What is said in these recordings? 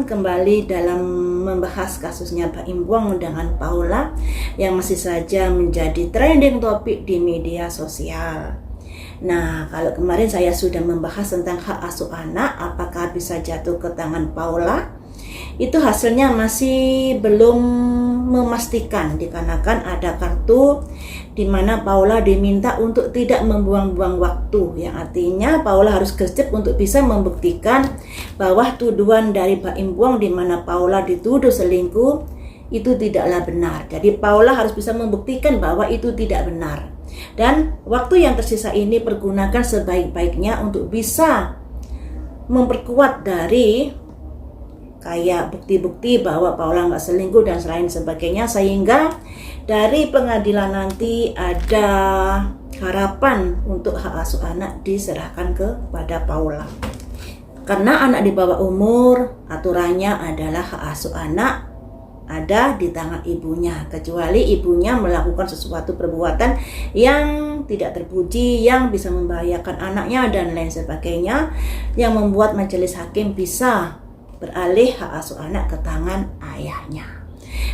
kembali dalam membahas kasusnya Baim Wong dengan Paula yang masih saja menjadi trending topik di media sosial. Nah, kalau kemarin saya sudah membahas tentang hak asuh anak, apakah bisa jatuh ke tangan Paula? Itu hasilnya masih belum memastikan, dikarenakan ada kartu di mana Paula diminta untuk tidak membuang-buang waktu, yang artinya Paula harus gercep untuk bisa membuktikan bahwa tuduhan dari Baim Wong di mana Paula dituduh selingkuh itu tidaklah benar. Jadi Paula harus bisa membuktikan bahwa itu tidak benar. Dan waktu yang tersisa ini pergunakan sebaik-baiknya untuk bisa memperkuat dari kayak bukti-bukti bahwa Paula nggak selingkuh dan selain sebagainya, sehingga dari pengadilan nanti ada harapan untuk hak asuh anak diserahkan kepada Paula. Karena anak di bawah umur, aturannya adalah hak asuh anak ada di tangan ibunya, kecuali ibunya melakukan sesuatu perbuatan yang tidak terpuji, yang bisa membahayakan anaknya dan lain sebagainya, yang membuat majelis hakim bisa beralih hak asuh anak ke tangan ayahnya.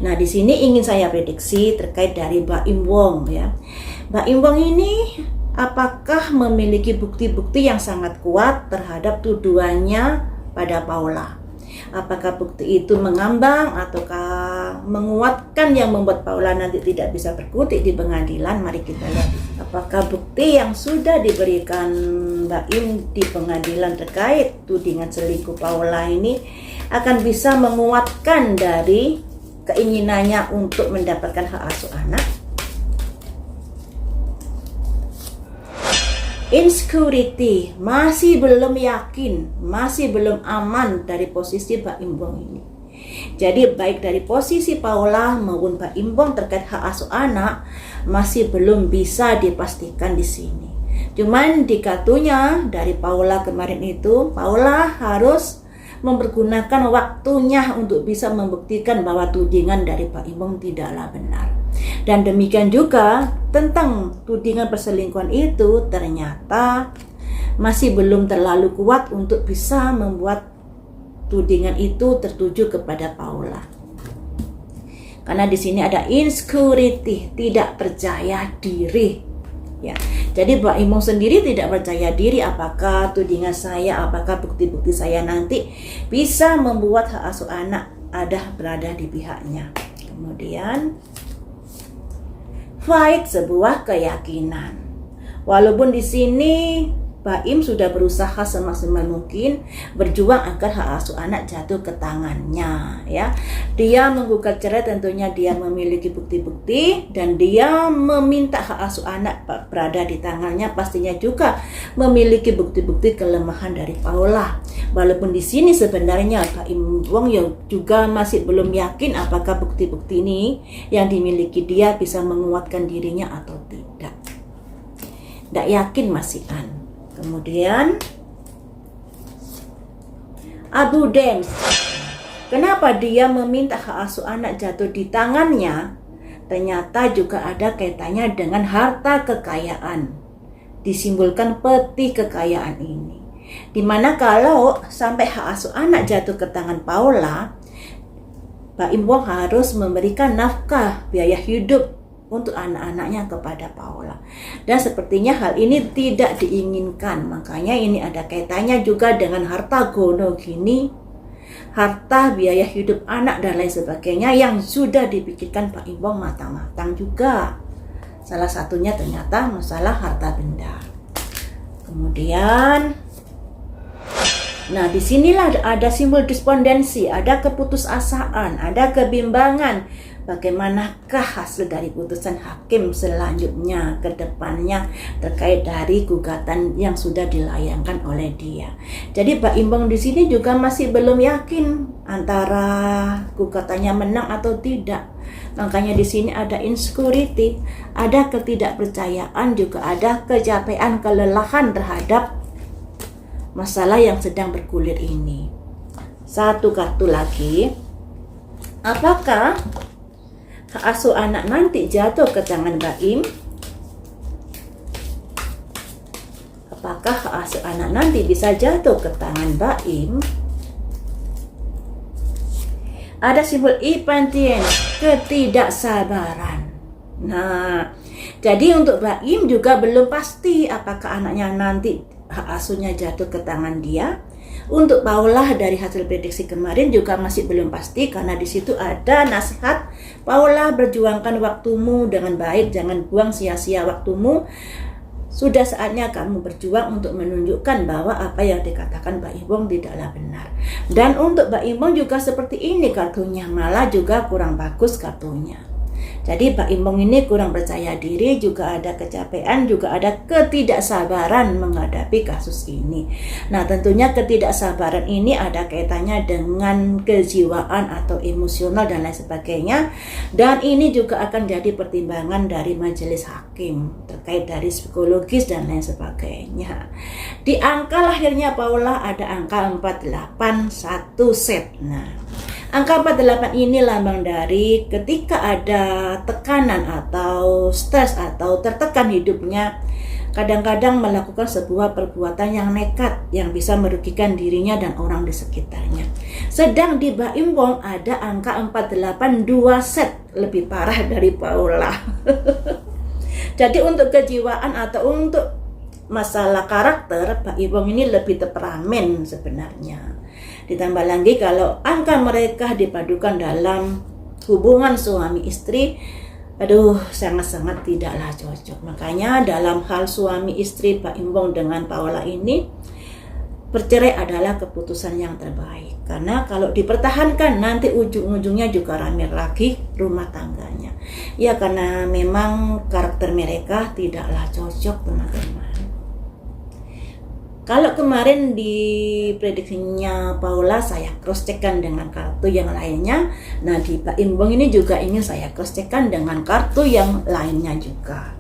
Nah, di sini ingin saya prediksi terkait dari Baim Wong ya. Baim Wong ini apakah memiliki bukti-bukti yang sangat kuat terhadap tuduhannya pada Paula? Apakah bukti itu mengambang ataukah menguatkan yang membuat Paula nanti tidak bisa berkutik di pengadilan? Mari kita lihat. Apakah bukti yang sudah diberikan Baim di pengadilan terkait tudingan selingkuh Paula ini akan bisa menguatkan dari keinginannya untuk mendapatkan hak asuh anak? Insecurity, masih belum yakin, masih belum aman dari posisi Baim Wong ini. Jadi baik dari posisi Paula maupun Baim Wong terkait hak asuh anak masih belum bisa dipastikan di sini. Cuman di kartunya dari Paula kemarin itu, Paula harus mempergunakan waktunya untuk bisa membuktikan bahwa tudingan dari Baim Wong tidaklah benar. Dan demikian juga tentang tudingan perselingkuhan itu ternyata masih belum terlalu kuat untuk bisa membuat tudingan itu tertuju kepada Paula. Karena di sini ada insecurity, tidak percaya diri. Ya, jadi Baim Wong sendiri tidak percaya diri apakah tudingan saya, apakah bukti-bukti saya nanti bisa membuat hak asuh anak berada di pihaknya. Kemudian fight, sebuah keyakinan. Walaupun di sini Baim sudah berusaha semaksimal mungkin berjuang agar hak asuh anak jatuh ke tangannya ya. Dia menggugat cerai, tentunya dia memiliki bukti-bukti dan dia meminta hak asuh anak berada di tangannya, pastinya juga memiliki bukti-bukti kelemahan dari Paula. Walaupun di sini sebenarnya Baim Wong juga masih belum yakin apakah bukti-bukti ini yang dimiliki dia bisa menguatkan dirinya atau tidak. Tidak yakin masih an. Kemudian Abu Dams, kenapa dia meminta hak asuh anak jatuh di tangannya? Ternyata juga ada kaitannya dengan harta kekayaan. Disimbolkan peti kekayaan ini. Dimana kalau sampai hak asuh anak jatuh ke tangan Paula, Baim Wong harus memberikan nafkah biaya hidup untuk anak-anaknya kepada Paula. Dan sepertinya hal ini tidak diinginkan. Makanya ini ada kaitannya juga dengan harta gono gini, harta biaya hidup anak dan lain sebagainya yang sudah dipikirkan Baim Wong matang-matang juga. Salah satunya ternyata masalah harta benda. Kemudian nah, disinilah ada simbol despondensi, ada keputusasaan, ada kebimbangan. Bagaimanakah hasil dari putusan hakim selanjutnya ke depannya terkait dari gugatan yang sudah dilayangkan oleh dia. Jadi Baim Wong di sini juga masih belum yakin antara gugatannya menang atau tidak. Makanya di sini ada insecurity, ada ketidakpercayaan, juga ada kecapean, kelelahan terhadap masalah yang sedang bergulir ini. Satu kartu lagi. Apakah hak asuh anak nanti jatuh ke tangan Baim? Apakah hak asuh anak nanti bisa jatuh ke tangan Baim? ada simbol impatience, ketidaksabaran. Nah, jadi untuk Mbak Im juga belum pasti apakah anaknya nanti hak asuhnya jatuh ke tangan dia. Untuk Paula dari hasil prediksi kemarin juga masih belum pasti, karena di situ ada nasihat Paula, berjuangkan waktumu dengan baik, jangan buang sia-sia waktumu. Sudah saatnya kamu berjuang untuk menunjukkan bahwa apa yang dikatakan Mbak Imbong tidaklah benar. Dan untuk Mbak Imbong juga seperti ini kartunya, malah juga kurang bagus kartunya. Jadi Mbak Imbong ini kurang percaya diri, juga ada kecapean, juga ada ketidaksabaran menghadapi kasus ini. Nah, tentunya ketidaksabaran ini ada kaitannya dengan kejiwaan atau emosional dan lain sebagainya. Dan ini juga akan jadi pertimbangan dari majelis hakim terkait dari psikologis dan lain sebagainya. Di angka lahirnya Paula ada angka 48, 1 set. Nah, angka 48 ini lambang dari ketika ada tekanan atau stres atau tertekan hidupnya, kadang-kadang melakukan sebuah perbuatan yang nekat yang bisa merugikan dirinya dan orang di sekitarnya. Sedang di Mbak Imbong ada angka 48 2 set, lebih parah dari Paula. Jadi untuk kejiwaan atau untuk masalah karakter, Mbak Imbong ini lebih temperamen sebenarnya. Ditambah lagi kalau angka mereka dipadukan dalam hubungan suami istri, aduh sangat-sangat tidaklah cocok. Makanya dalam hal suami istri Pak Imbong dengan Paula ini, bercerai adalah keputusan yang terbaik. Karena kalau dipertahankan nanti ujung-ujungnya juga rame lagi rumah tangganya. Ya karena memang karakter mereka tidaklah cocok, teman-teman. Kalau kemarin di prediksinya Paula saya cross checkkan dengan kartu yang lainnya. Nah, di Pak Imbong ini juga ingin saya cross checkkan dengan kartu yang lainnya juga,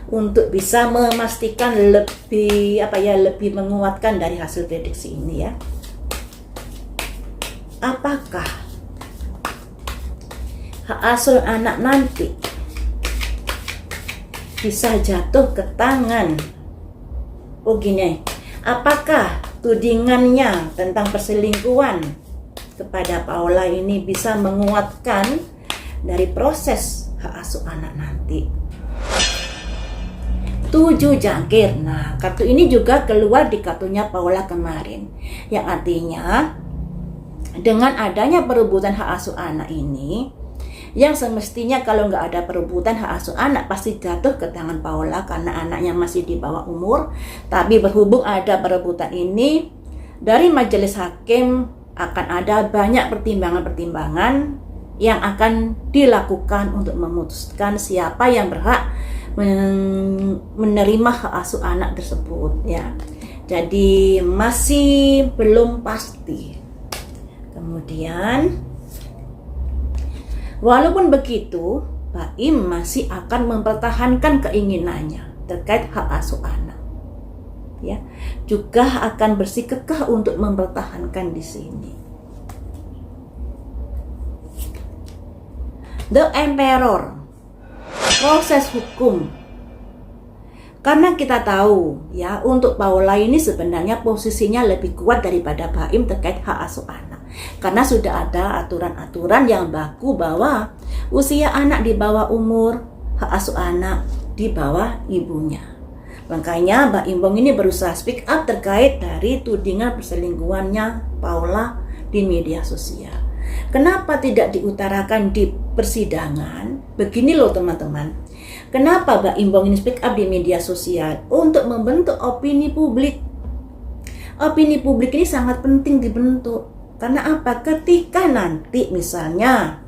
untuk bisa memastikan lebih menguatkan dari hasil prediksi ini ya. Apakah hak asuh anak nanti bisa jatuh ke tangan? Oh gini, apakah tudingannya tentang perselingkuhan kepada Paula ini bisa menguatkan dari proses hak asuh anak nanti? 7 jangkir. Nah, kartu ini juga keluar di kartunya Paula kemarin, yang artinya dengan adanya perebutan hak asuh anak ini, yang semestinya kalau nggak ada perebutan hak asuh anak pasti jatuh ke tangan Paula karena anaknya masih di bawah umur. Tapi berhubung ada perebutan ini, dari majelis hakim akan ada banyak pertimbangan-pertimbangan yang akan dilakukan untuk memutuskan siapa yang berhak menerima hak asuh anak tersebut ya. Jadi masih belum pasti. Kemudian walaupun begitu, Pak Im masih akan mempertahankan keinginannya terkait hak asuh anak. Ya, juga akan bersikukuh untuk mempertahankan di sini. The Emperor, proses hukum. Karena kita tahu ya, untuk Paula ini sebenarnya posisinya lebih kuat daripada Pak Im terkait hak asuh anak. Karena sudah ada aturan-aturan yang baku bahwa usia anak di bawah umur, hak asuh anak di bawah ibunya. Makanya Mbak Imbong ini berusaha speak up terkait dari tudingan perselingkuhannya Paula di media sosial. Kenapa tidak diutarakan di persidangan? Begini loh teman-teman. Kenapa Mbak Imbong ini speak up di media sosial? Untuk membentuk opini publik. Opini publik ini sangat penting dibentuk. Karena apa? Ketika nanti misalnya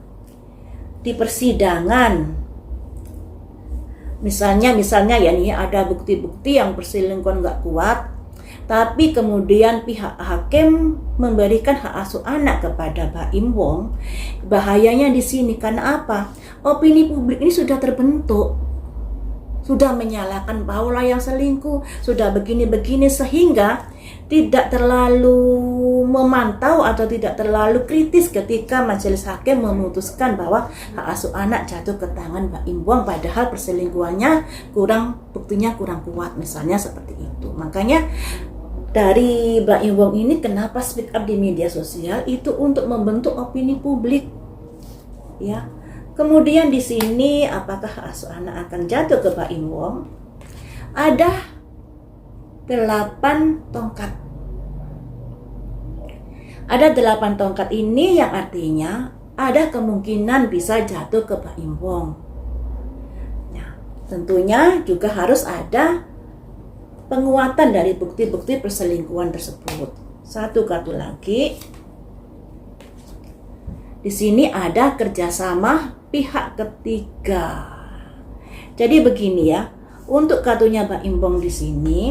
di persidangan, misalnya ya nih ada bukti-bukti yang perselingkuhan nggak kuat, tapi kemudian pihak hakim memberikan hak asuh anak kepada Mbak Imbong, bahayanya di sini. Karena apa? Opini publik ini sudah terbentuk, sudah menyalahkan Paula yang selingkuh, sudah begini-begini, sehingga tidak terlalu memantau atau tidak terlalu kritis ketika majelis hakim memutuskan bahwa hak asuh anak jatuh ke tangan Mbak Imbong, padahal perselingkuhannya buktinya kurang kuat, misalnya seperti itu. Makanya dari Mbak Iwong ini kenapa speak up di media sosial itu untuk membentuk opini publik, ya. Kemudian di sini apakah hak asuh anak akan jatuh ke Mbak Iwong? Ada 8 tongkat. Ada 8 tongkat ini yang artinya ada kemungkinan bisa jatuh ke Mbak Iwong. Nah, tentunya juga harus ada penguatan dari bukti-bukti perselingkuhan tersebut. Satu kartu lagi. Di sini ada kerjasama pihak ketiga. Jadi begini ya, untuk kartunya Mbak Iwong di sini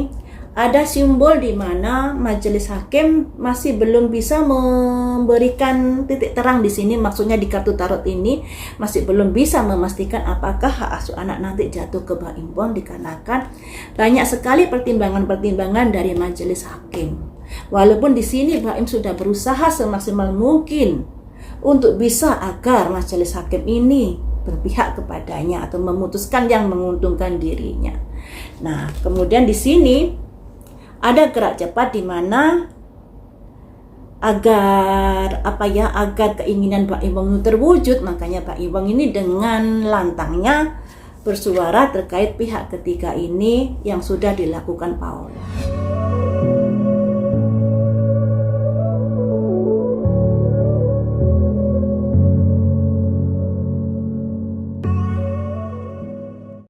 ada simbol di mana majelis hakim masih belum bisa memberikan titik terang di sini. Maksudnya di kartu tarot ini masih belum bisa memastikan apakah hak asuh anak nanti jatuh ke Mbak Iwong dikarenakan banyak sekali pertimbangan-pertimbangan dari majelis hakim. Walaupun di sini Mbak Im sudah berusaha semaksimal mungkin untuk bisa agar majelis hakim ini berpihak kepadanya atau memutuskan yang menguntungkan dirinya. Nah, kemudian di sini ada gerak cepat di mana agar keinginan Mbak Iwong terwujud, makanya Mbak Iwong ini dengan lantangnya bersuara terkait pihak ketiga ini yang sudah dilakukan Paula.